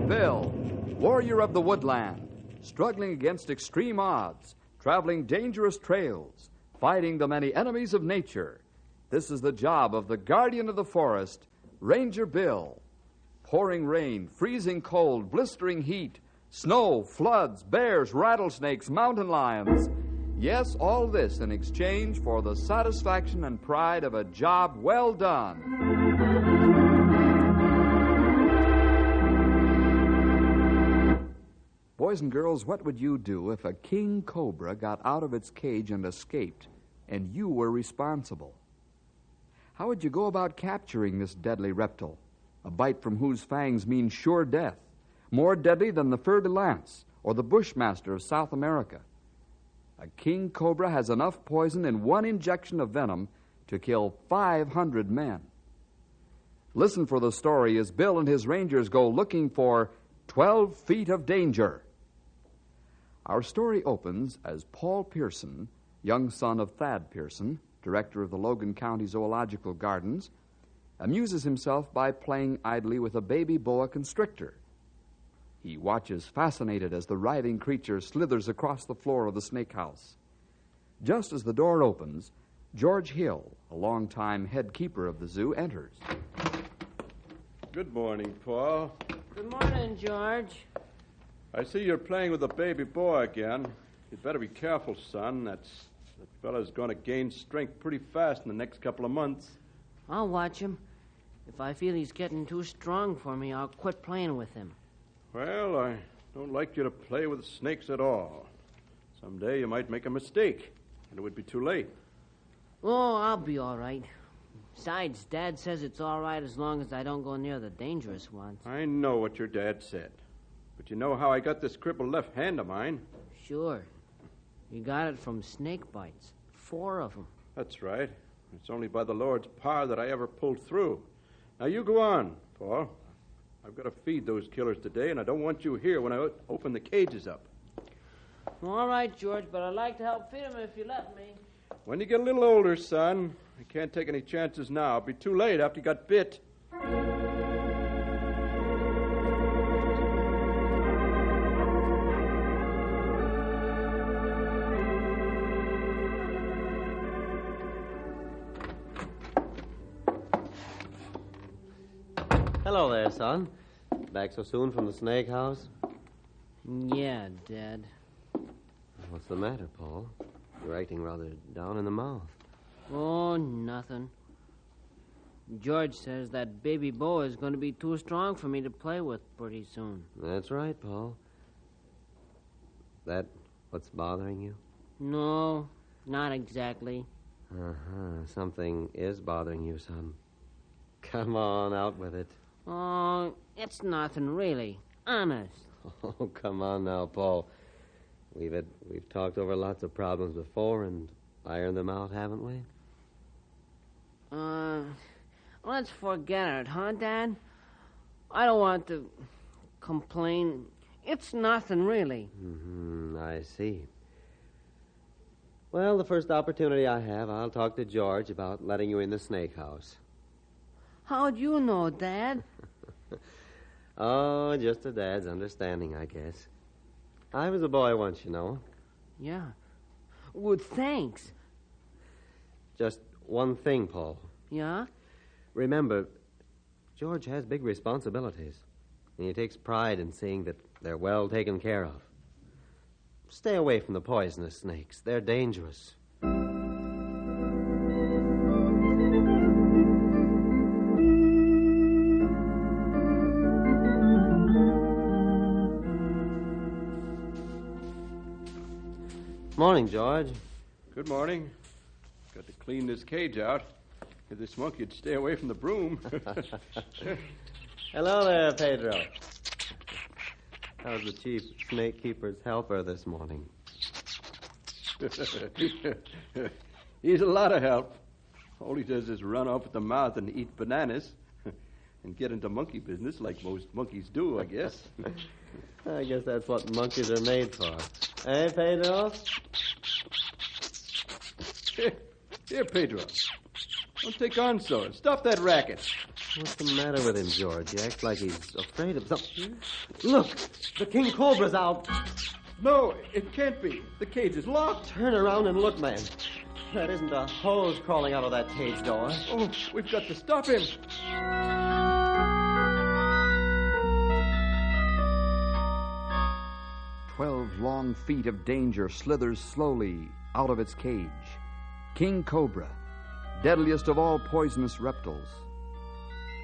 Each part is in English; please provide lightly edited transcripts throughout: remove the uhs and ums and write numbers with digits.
Bill, warrior of the woodland, struggling against extreme odds, traveling dangerous trails, fighting the many enemies of nature. This is the job of the guardian of the forest, Ranger Bill. Pouring rain, freezing cold, blistering heat, snow, floods, bears, rattlesnakes, mountain lions. Yes, all this in exchange for the satisfaction and pride of a job well done. Boys and girls, what would you do if a king cobra got out of its cage and escaped, and you were responsible? How would you go about capturing this deadly reptile, a bite from whose fangs means sure death, more deadly than the fer-de-lance or the bushmaster of South America? A king cobra has enough poison in one injection of venom to kill 500 men. Listen for the story as Bill and his rangers go looking for 12 feet of danger. Our story opens as Paul Pearson, young son of Thad Pearson, director of the Logan County Zoological Gardens, amuses himself by playing idly with a baby boa constrictor. He watches fascinated as the writhing creature slithers across the floor of the snake house. Just as the door opens, George Hill, a longtime head keeper of the zoo, enters. Good morning, Paul. Good morning, George. I see you're playing with the baby boy again. You'd better be careful, son. That fella's going to gain strength pretty fast in the next couple of months. I'll watch him. If I feel he's getting too strong for me, I'll quit playing with him. Well, I don't like you to play with snakes at all. Someday you might make a mistake, and it would be too late. Oh, I'll be all right. Besides, Dad says it's all right as long as I don't go near the dangerous ones. I know what your dad said. But you know how I got this crippled left hand of mine? Sure. You got it from snake bites. 4 of them. That's right. It's only by the Lord's power that I ever pulled through. Now, you go on, Paul. I've got to feed those killers today, and I don't want you here when I open the cages up. All right, George, but I'd like to help feed them if you let me. When you get a little older, son, I can't take any chances now. It'll be too late after you got bit. Hello there, son. Back so soon from the snake house? Yeah, Dad. What's the matter, Paul? You're acting rather down in the mouth. Oh, nothing. George says that baby boa is going to be too strong for me to play with pretty soon. That's right, Paul. That what's bothering you? No, not exactly. Uh-huh. Something is bothering you, son. Come on, out with it. Oh, it's nothing, really. Honest. Oh, come on now, Paul. We've talked over lots of problems before and ironed them out, haven't we? Let's forget it, huh, Dad? I don't want to complain. It's nothing, really. Mm-hmm, I see. Well, the first opportunity I have, I'll talk to George about letting you in the snake house. How'd you know, Dad? Oh, just a dad's understanding, I guess. I was a boy once, you know. Yeah. Well, thanks. Just one thing, Paul. Yeah? Remember, George has big responsibilities, and he takes pride in seeing that they're well taken care of. Stay away from the poisonous snakes. They're dangerous. Morning, George. Good morning. Got to clean this cage out. If this monkey'd stay away from the broom. Hello there, Pedro. How's the chief snake keeper's helper this morning? He's a lot of help. All he does is run off at the mouth and eat bananas and get into monkey business like most monkeys do, I guess. I guess that's what monkeys are made for. Hey, Pedro? Here, Pedro. Don't take on so. Stop that racket. What's the matter with him, George? He acts like he's afraid of something. Look, the king cobra's out. No, it can't be. The cage is locked. Turn around and look, man. That isn't a hose crawling out of that cage door. Oh, we've got to stop him. 12 long feet of danger slithers slowly out of its cage. King Cobra, deadliest of all poisonous reptiles.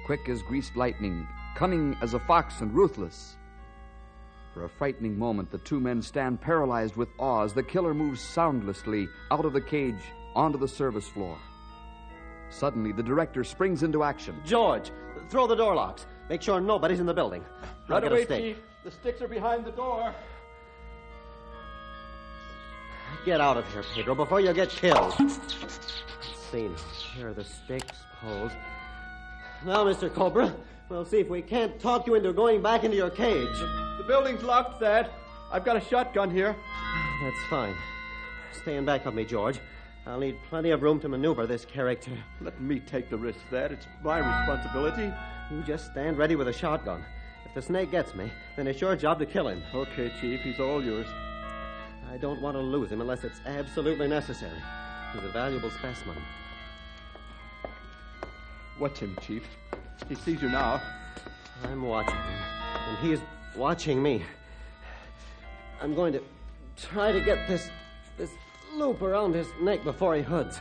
Quick as greased lightning, cunning as a fox and ruthless. For a frightening moment, the two men stand paralyzed with awe as the killer moves soundlessly out of the cage onto the service floor. Suddenly, the director springs into action. George, throw the door locks. Make sure nobody's in the building. Right away, Chief. The sticks are behind the door. Get out of here, Pedro, before you get killed. Let's see. Here are the sticks, poles. Now, Mr. Cobra, we'll see if we can't talk you into going back into your cage. The building's locked, Thad. I've got a shotgun here. That's fine. Stay in back of me, George. I'll need plenty of room to maneuver this character. Let me take the risk, Thad. It's my responsibility. You just stand ready with a shotgun. If the snake gets me, then it's your job to kill him. Okay, Chief. He's all yours. I don't want to lose him unless it's absolutely necessary. He's a valuable specimen. Watch him, Chief. He sees you now. I'm watching him, and he's watching me. I'm going to try to get this loop around his neck before he hoods.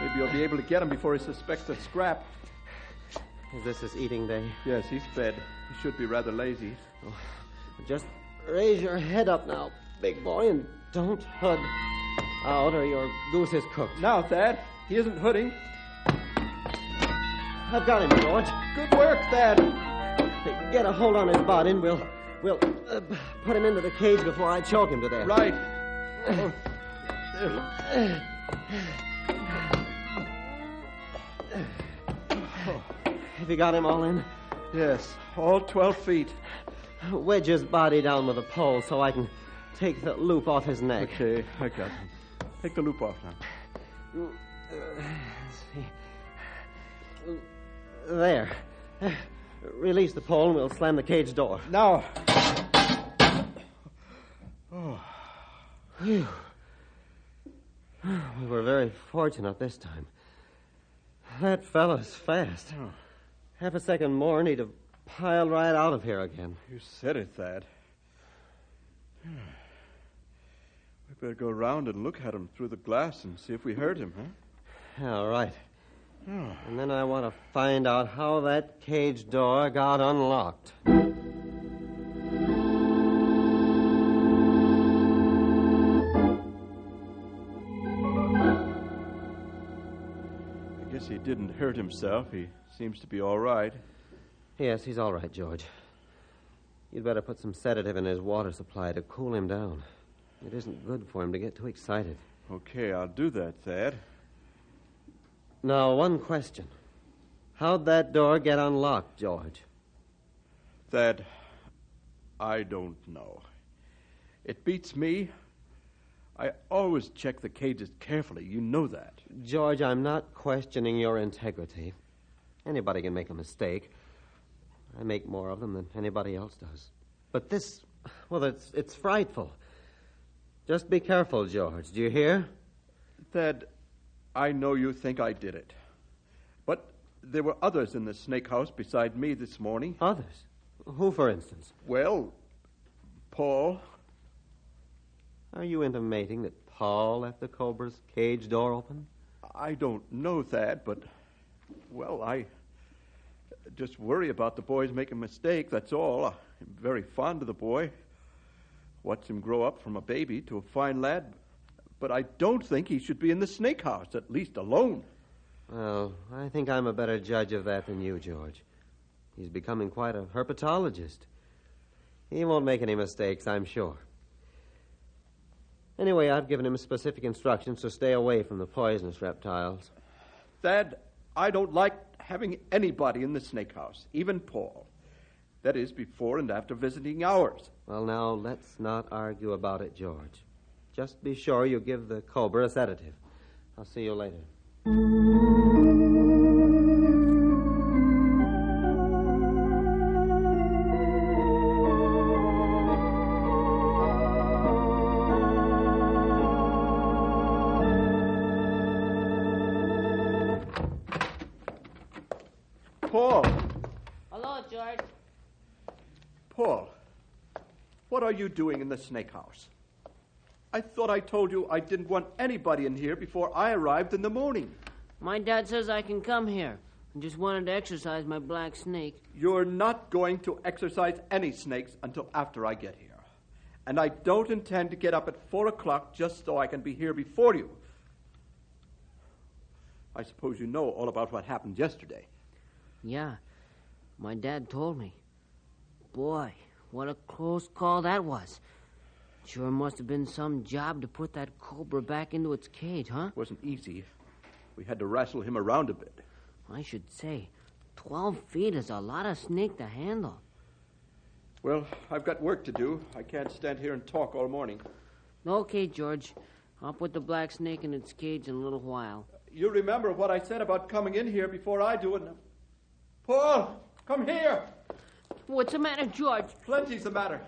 Maybe you'll be able to get him before he suspects a scrap. Is this his eating day? Yes, he's fed. He should be rather lazy. Oh, just raise your head up now, big boy, and don't hood out or your goose is cooked. Now, Thad. He isn't hooding. I've got him, George. Good work, Thad. Get a hold on his body and we'll put him into the cage before I choke him to death. Right. Have you got him all in? Yes, all 12 feet. Wedge his body down with a pole so I can take the loop off his neck. Okay, I got him. Take the loop off now. There. Release the pole and we'll slam the cage door. Now. Oh. Whew. We were very fortunate this time. That fella's fast. Oh. Half a second more and he'd have piled right out of here again. You said it, Thad. We better go around and look at him through the glass and see if we heard him, huh? All right. Oh. And then I want to find out how that cage door got unlocked. I guess he didn't hurt himself. He seems to be all right. Yes, he's all right, George. You'd better put some sedative in his water supply to cool him down. It isn't good for him to get too excited. Okay, I'll do that, Thad. Now, one question. How'd that door get unlocked, George? Thad, I don't know. It beats me. I always check the cages carefully. You know that. George, I'm not questioning your integrity. Anybody can make a mistake. I make more of them than anybody else does. But this, well, it's frightful. Just be careful, George. Do you hear? Thad, I know you think I did it. But there were others in the snake house beside me this morning. Others? Who, for instance? Well, Paul. Are you intimating that Paul left the cobra's cage door open? I don't know, Thad, but, well, I just worry about the boy's making a mistake, that's all. I'm very fond of the boy. Watch him grow up from a baby to a fine lad. But I don't think he should be in the snake house, at least alone. Well, I think I'm a better judge of that than you, George. He's becoming quite a herpetologist. He won't make any mistakes, I'm sure. Anyway, I've given him specific instructions to stay away from the poisonous reptiles. Thad, I don't like having anybody in the snake house, even Paul. That is, before and after visiting hours. Well, now, let's not argue about it, George. Just be sure you give the cobra a sedative. I'll see you later. right. Paul, what are you doing in the snake house? I thought I told you I didn't want anybody in here before I arrived in the morning. My dad says I can come here. I just wanted to exercise my black snake. You're not going to exercise any snakes until after I get here. And I don't intend to get up at 4 o'clock just so I can be here before you. I suppose you know all about what happened yesterday. Yeah, my dad told me. Boy, what a close call that was. Sure must have been some job to put that cobra back into its cage, huh? It wasn't easy. We had to wrestle him around a bit. I should say, 12 feet is a lot of snake to handle. Well, I've got work to do. I can't stand here and talk all morning. Okay, George. I'll put the black snake in its cage in a little while. You remember what I said about coming in here before I do it. Paul, come here. What's the matter, George? Plenty's the matter.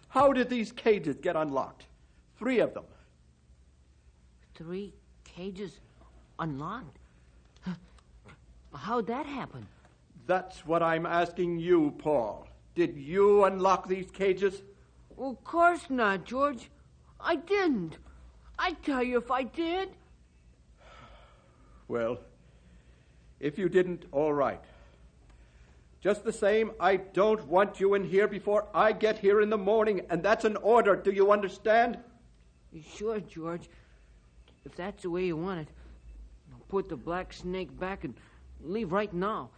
How did these cages get unlocked? 3 of them. 3 cages unlocked? How'd that happen? That's what I'm asking you, Paul. Did you unlock these cages? Of course not, George. I didn't. I'd tell you if I did. Well, if you didn't, all right. Just the same, I don't want you in here before I get here in the morning, and that's an order. Do you understand? Sure, George. If that's the way you want it, I'll put the black snake back and leave right now.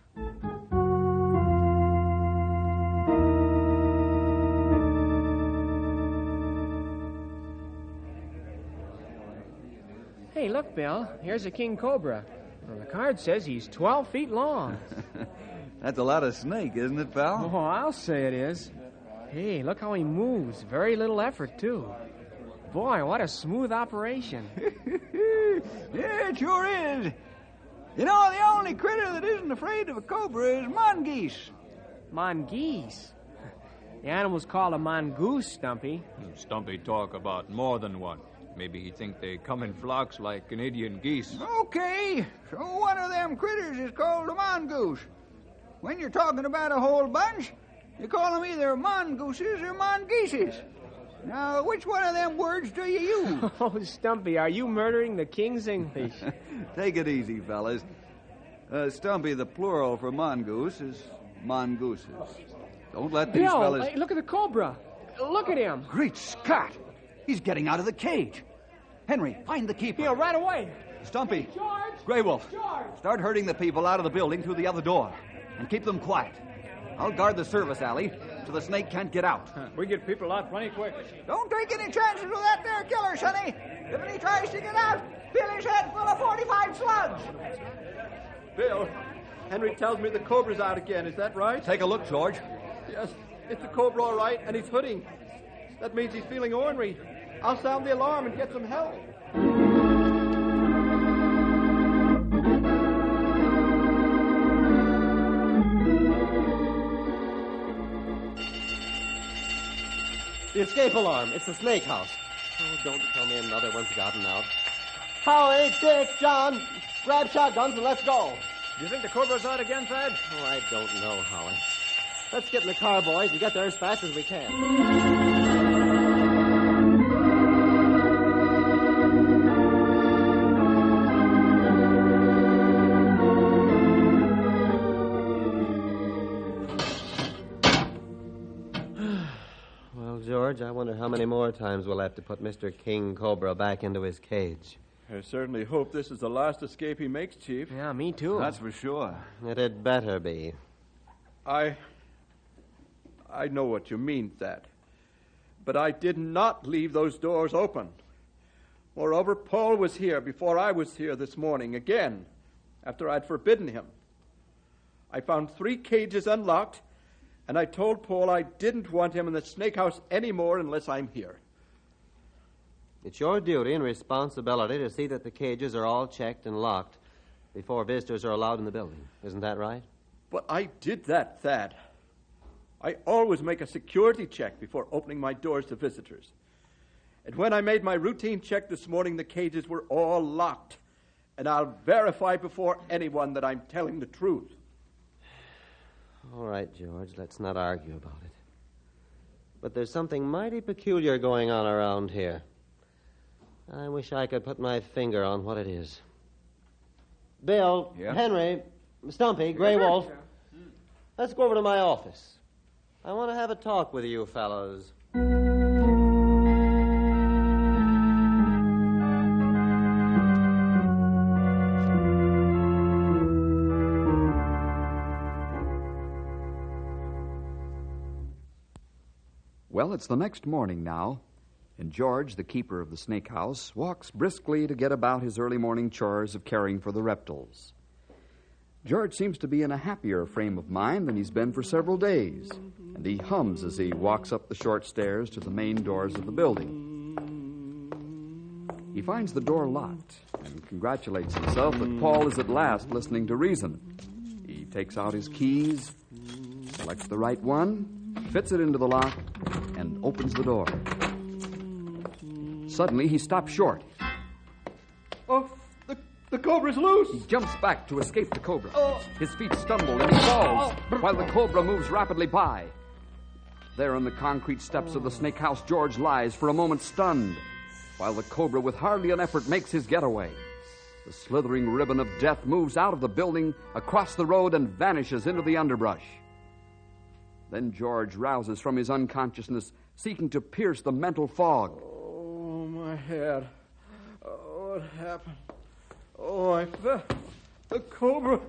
Hey, look, Bill. Here's a king cobra. Well, the card says he's 12 feet long. That's a lot of snake, isn't it, pal? Oh, I'll say it is. Hey, look how he moves. Very little effort, too. Boy, what a smooth operation. Yeah, it sure is. You know, the only critter that isn't afraid of a cobra is mongoose. Mongoose? The animal's called a mongoose, Stumpy. Stumpy talk about more than one. Maybe he think they come in flocks like Canadian geese. Okay, so one of them critters is called a mongoose. When you're talking about a whole bunch, you call them either mongooses or mongeeses. Now, which one of them words do you use? Oh, Stumpy, are you murdering the king's English? Take it easy, fellas. Stumpy, the plural for mongoose is mongooses. Don't let these Bill, fellas... hey, look at the cobra. Look at him. Great Scott! He's getting out of the cage. Henry, find the keeper. Bill, right away. Stumpy. George! Grey Wolf. George! Start herding the people out of the building through the other door. And keep them quiet. I'll guard the service alley so the snake can't get out. We get people out plenty quick. Don't take any chances with that there killer, Sonny. If he tries to get out, fill his head full of 45 slugs. Bill, Henry tells me the cobra's out again. Is that right? Take a look, George. Yes, it's a cobra, all right, and he's hooding. That means he's feeling ornery. I'll sound the alarm and get some help. The escape alarm. It's the snake house. Oh, don't tell me another one's gotten out. Howie, Dick, John, grab shotguns and let's go. Do you think the cobra's out again, Thad? Oh, I don't know, Howie. Let's get in the car, boys, and get there as fast as we can. George, I wonder how many more times we'll have to put Mr. King Cobra back into his cage. I certainly hope this is the last escape he makes, Chief. Yeah, me too. That's for sure. It had better be. I know what you mean, Thad. But I did not leave those doors open. Moreover, Paul was here before I was here this morning again, after I'd forbidden him. I found 3 cages unlocked, and I told Paul I didn't want him in the snake house anymore unless I'm here. It's your duty and responsibility to see that the cages are all checked and locked before visitors are allowed in the building. Isn't that right? But I did that, Thad. I always make a security check before opening my doors to visitors. And when I made my routine check this morning, the cages were all locked. And I'll verify before anyone that I'm telling the truth. All right, George, let's not argue about it. But there's something mighty peculiar going on around here. I wish I could put my finger on what it is. Bill, Yeah? Henry, Stumpy, Grey Wolf, let's go over to my office. I want to have a talk with you fellows. Well, it's the next morning now, and George, the keeper of the snake house, walks briskly to get about his early morning chores of caring for the reptiles. George seems to be in a happier frame of mind than he's been for several days, and he hums as he walks up the short stairs to the main doors of the building. He finds the door locked and congratulates himself that Paul is at last listening to reason. He takes out his keys, selects the right one, fits it into the lock, and opens the door. Suddenly, he stops short. Oh, the cobra's loose! He jumps back to escape the cobra. His feet stumble and he falls, while the cobra moves rapidly by. There on the concrete steps of the snake house, George lies for a moment stunned, while the cobra, with hardly an effort, makes his getaway. The slithering ribbon of death moves out of the building, across the road, and vanishes into the underbrush. Then George rouses from his unconsciousness, seeking to pierce the mental fog. Oh, my head. Oh, what happened? Oh, I fell. The cobra.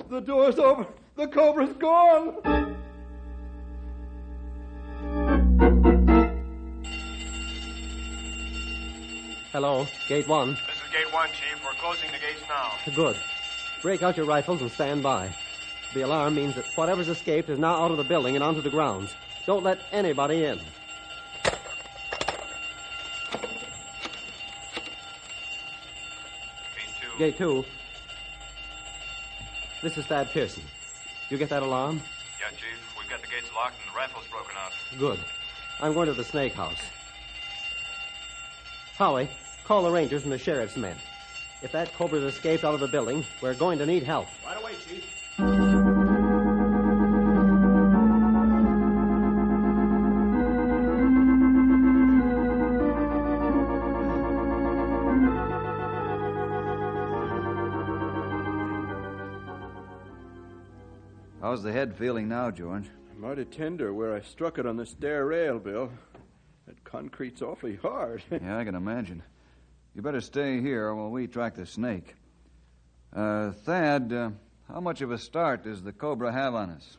The door's open. The cobra's gone. Hello, Gate 1. This is Gate 1, Chief. We're closing the gates now. Good. Break out your rifles and stand by. The alarm means that whatever's escaped is now out of the building and onto the grounds. Don't let anybody in. Gate 2. This is Thad Pearson. You get that alarm? Yeah, Chief. We've got the gates locked and the rifles broken out. Good. I'm going to the snake house. Howie, call the rangers and the sheriff's men. If that cobra's escaped out of the building, we're going to need help. Right away, Chief. How's the head feeling now, George? Mighty tender where I struck it on the stair rail, Bill. That concrete's awfully hard. Yeah, I can imagine. You better stay here while we track the snake. Thad, how much of a start does the cobra have on us?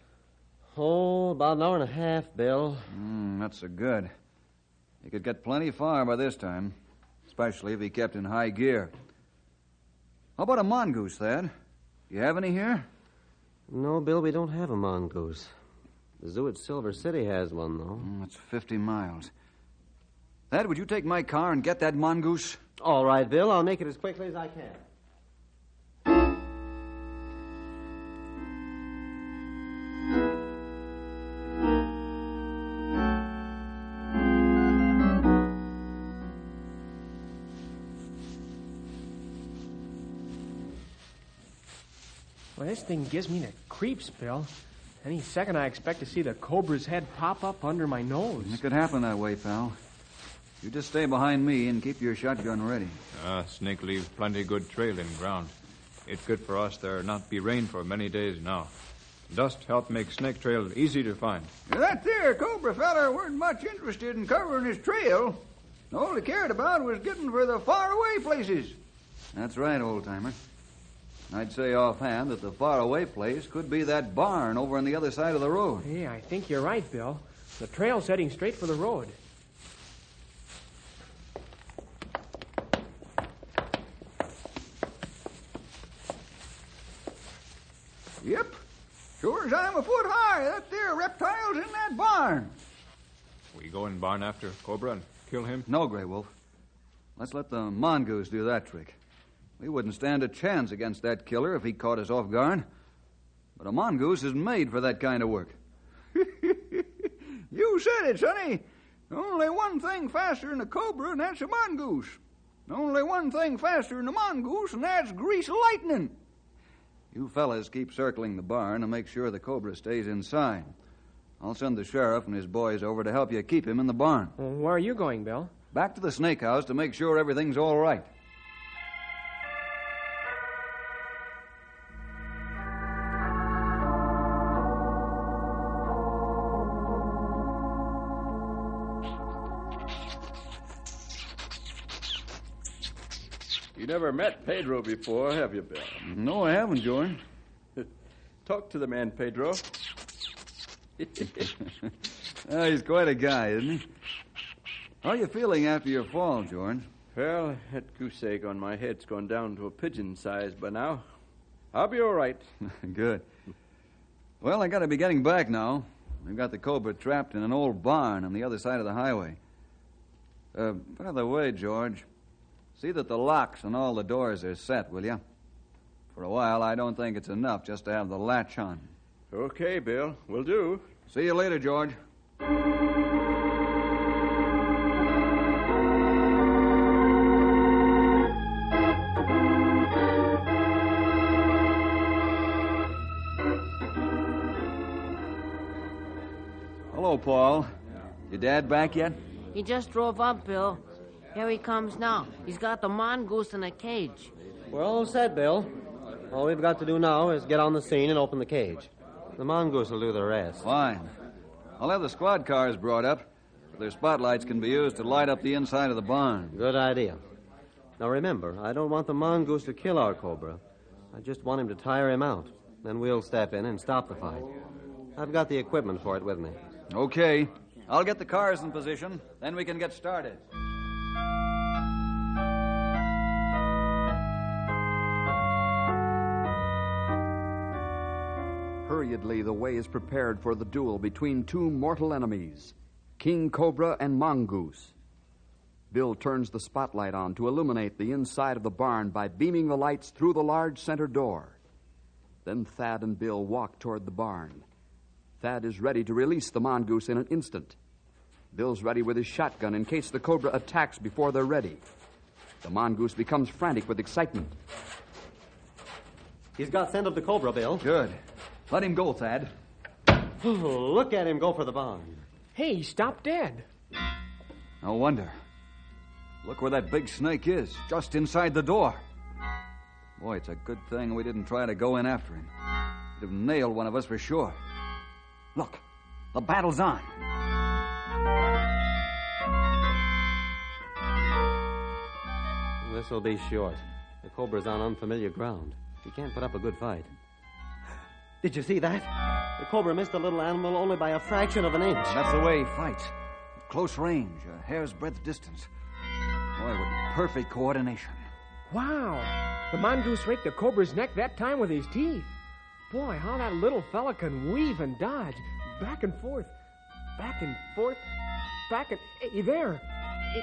Oh, about an hour and a half, Bill. Not so good. He could get plenty far by this time, especially if he kept in high gear. How about a mongoose, Thad? Do you have any here? No, Bill, we don't have a mongoose. The zoo at Silver City has one, though. That's 50 miles. Thad, would you take my car and get that mongoose? All right, Bill. I'll make it as quickly as I can. Well, this thing gives me the creeps, Bill. Any second I expect to see the cobra's head pop up under my nose. It could happen that way, pal. You just stay behind me and keep your shotgun ready. Snake leaves plenty good trail in ground. It's good for us there not be rain for many days now. Dust help make snake trail easy to find. That there cobra feller weren't much interested in covering his trail. All he cared about was getting for the faraway places. That's right, old-timer. I'd say offhand that the faraway place could be that barn over on the other side of the road. Hey, I think you're right, Bill. The trail's heading straight for the road. Yep. Sure as I'm a foot high, that there reptile's in that barn. We go in barn after cobra and kill him? No, Grey Wolf. Let's let the mongoose do that trick. We wouldn't stand a chance against that killer if he caught us off guard. But a mongoose is made for that kind of work. You said it, sonny. Only one thing faster than a cobra, and that's a mongoose. Only one thing faster than a mongoose, and that's grease lightning. You fellas keep circling the barn and make sure the cobra stays inside. I'll send the sheriff and his boys over to help you keep him in the barn. Well, where are you going, Bill? Back to the snake house to make sure everything's all right. You never met Pedro before, have you, Bill? No, I haven't, George. Talk to the man, Pedro. He's quite a guy, isn't he? How are you feeling after your fall, George? Well, that goose egg on my head's gone down to a pigeon size by now. I'll be all right. Good. Well, I got to be getting back now. We've got the cobra trapped in an old barn on the other side of the highway. By the way, George, see that the locks on all the doors are set, will you? For a while, I don't think it's enough just to have the latch on. Okay, Bill. Will do. See you later, George. Hello, Paul. Your dad back yet? He just drove up, Bill. Here he comes now. He's got the mongoose in a cage. We're all set, Bill. All we've got to do now is get on the scene and open the cage. The mongoose will do the rest. Fine. I'll have the squad cars brought up so their spotlights can be used to light up the inside of the barn. Good idea. Now remember, I don't want the mongoose to kill our cobra. I just want him to tire him out. Then we'll step in and stop the fight. I've got the equipment for it with me. Okay. I'll get the cars in position, then we can get started. Hurriedly, the way is prepared for the duel between two mortal enemies, King Cobra and Mongoose. Bill turns the spotlight on to illuminate the inside of the barn by beaming the lights through the large center door. Then Thad and Bill walk toward the barn. Thad is ready to release the mongoose in an instant. Bill's ready with his shotgun in case the cobra attacks before they're ready. The mongoose becomes frantic with excitement. He's got scent of the cobra, Bill. Good. Let him go, Thad. Oh, look at him go for the barn. Hey, he stopped dead. No wonder. Look where that big snake is, just inside the door. Boy, it's a good thing we didn't try to go in after him. He'd have nailed one of us for sure. Look, the battle's on. This'll be short. The cobra's on unfamiliar ground. He can't put up a good fight. Did you see that? The cobra missed the little animal only by a fraction of an inch. That's the way he fights. At close range, a hair's breadth distance. Boy, with perfect coordination. Wow. The mongoose raked the cobra's neck that time with his teeth. Boy, how that little fella can weave and dodge. Back and forth. Back and forth. Back and... Hey, there.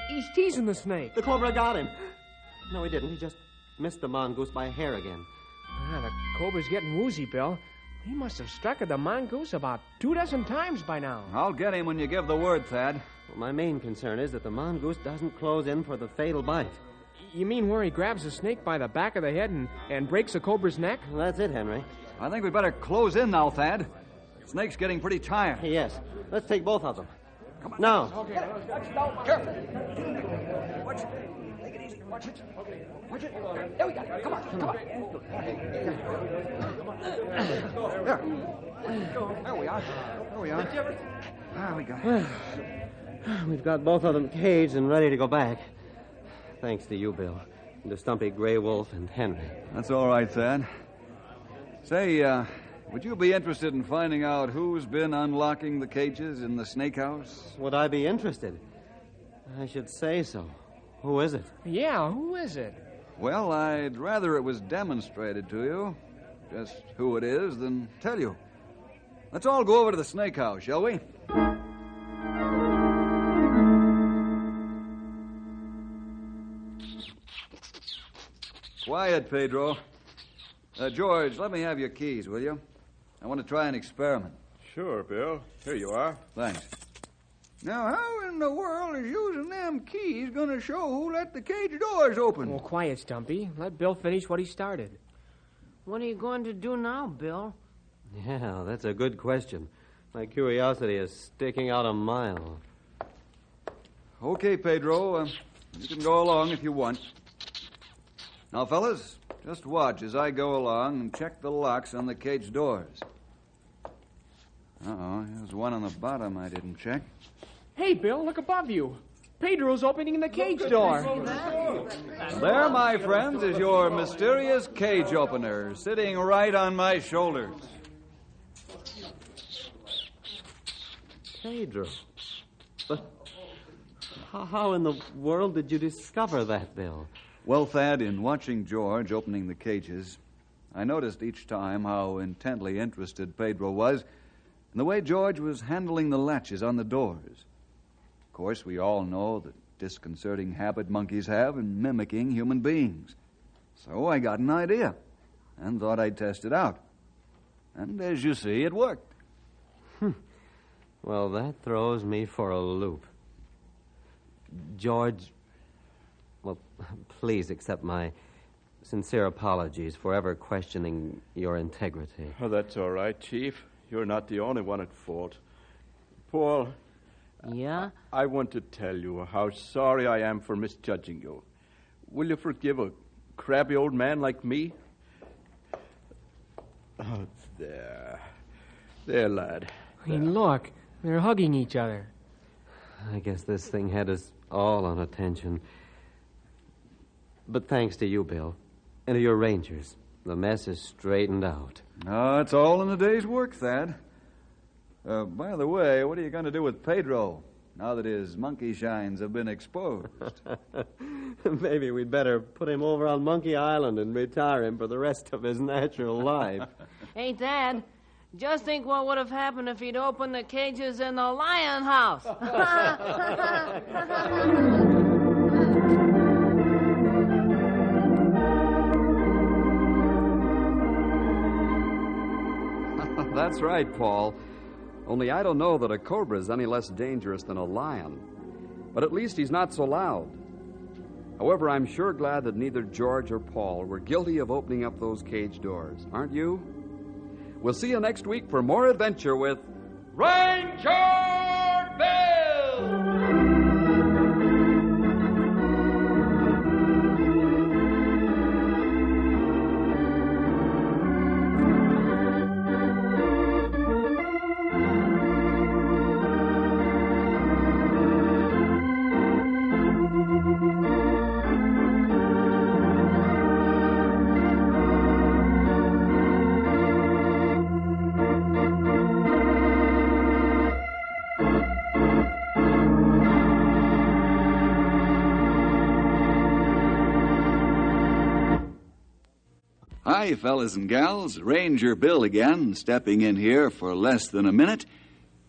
He's teasing the snake. The cobra got him. No, he didn't. He just missed the mongoose by a hair again. The cobra's getting woozy, Bill. He must have struck at the mongoose about 24 times by now. I'll get him when you give the word, Thad. Well, my main concern is that the mongoose doesn't close in for the fatal bite. You mean where he grabs the snake by the back of the head and breaks the cobra's neck? Well, that's it, Henry. I think we'd better close in now, Thad. The snake's getting pretty tired. Yes. Let's take both of them. Come on. Now. Okay. Careful. Watch it. Take it easy. Watch it. Watch it. There we go. Come on. There we are. There we go. We've got both of them caged and ready to go back. Thanks to you, Bill, and to Stumpy, Grey Wolf, and Henry. That's all right, Thad. Say, would you be interested in finding out who's been unlocking the cages in the snake house? Would I be interested? I should say so. Who is it? Yeah, who is it? Well, I'd rather it was demonstrated to you. Just who it is than tell you. Let's all go over to the snake house, shall we? Quiet, Pedro. George, let me have your keys, will you? I want to try an experiment. Sure, Bill. Here you are. Thanks. Now, how in the world is using them keys going to show who let the cage doors open? Well, quiet, Stumpy. Let Bill finish what he started. What are you going to do now, Bill? Yeah, that's a good question. My curiosity is sticking out a mile. Okay, Pedro. You can go along if you want. Now, fellas, just watch as I go along and check the locks on the cage doors. Uh-oh, there's one on the bottom I didn't check. Hey, Bill, look above you. Pedro's opening the cage door. There, my friends, is your mysterious cage opener, sitting right on my shoulders. Pedro. But how in the world did you discover that, Bill? Well, Thad, in watching George opening the cages, I noticed each time how intently interested Pedro was in the way George was handling the latches on the doors. Of course, we all know the disconcerting habit monkeys have in mimicking human beings. So I got an idea and thought I'd test it out. And as you see, it worked. Well, that throws me for a loop. George, well, please accept my sincere apologies for ever questioning your integrity. Oh, that's all right, Chief. You're not the only one at fault. Paul. Yeah? I want to tell you how sorry I am for misjudging you. Will you forgive a crabby old man like me? Oh, there. There, lad. Hey, look. They're hugging each other. I guess this thing had us all on attention. But thanks to you, Bill, and to your rangers, the mess is straightened out. Oh, it's all in the day's work, Thad. By the way, what are you going to do with Pedro now that his monkey shines have been exposed? Maybe we'd better put him over on Monkey Island and retire him for the rest of his natural life. Hey, Dad, just think what would have happened if he'd opened the cages in the lion house. That's right, Paul. Only I don't know that a cobra is any less dangerous than a lion. But at least he's not so loud. However, I'm sure glad that neither George or Paul were guilty of opening up those cage doors. Aren't you? We'll see you next week for more adventure with Ranger Bill! Hi, fellas and gals. Ranger Bill again, stepping in here for less than a minute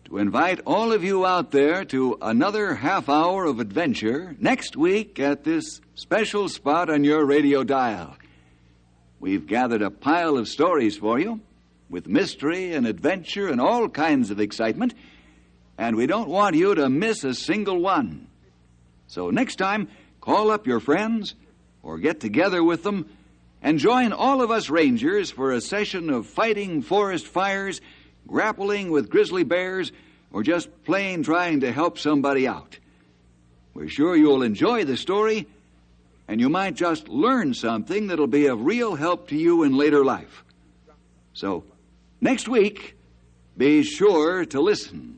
to invite all of you out there to another half hour of adventure next week at this special spot on your radio dial. We've gathered a pile of stories for you with mystery and adventure and all kinds of excitement, and we don't want you to miss a single one. So next time, call up your friends or get together with them and join all of us Rangers for a session of fighting forest fires, grappling with grizzly bears, or just plain trying to help somebody out. We're sure you'll enjoy the story, and you might just learn something that'll be of real help to you in later life. So, next week, be sure to listen.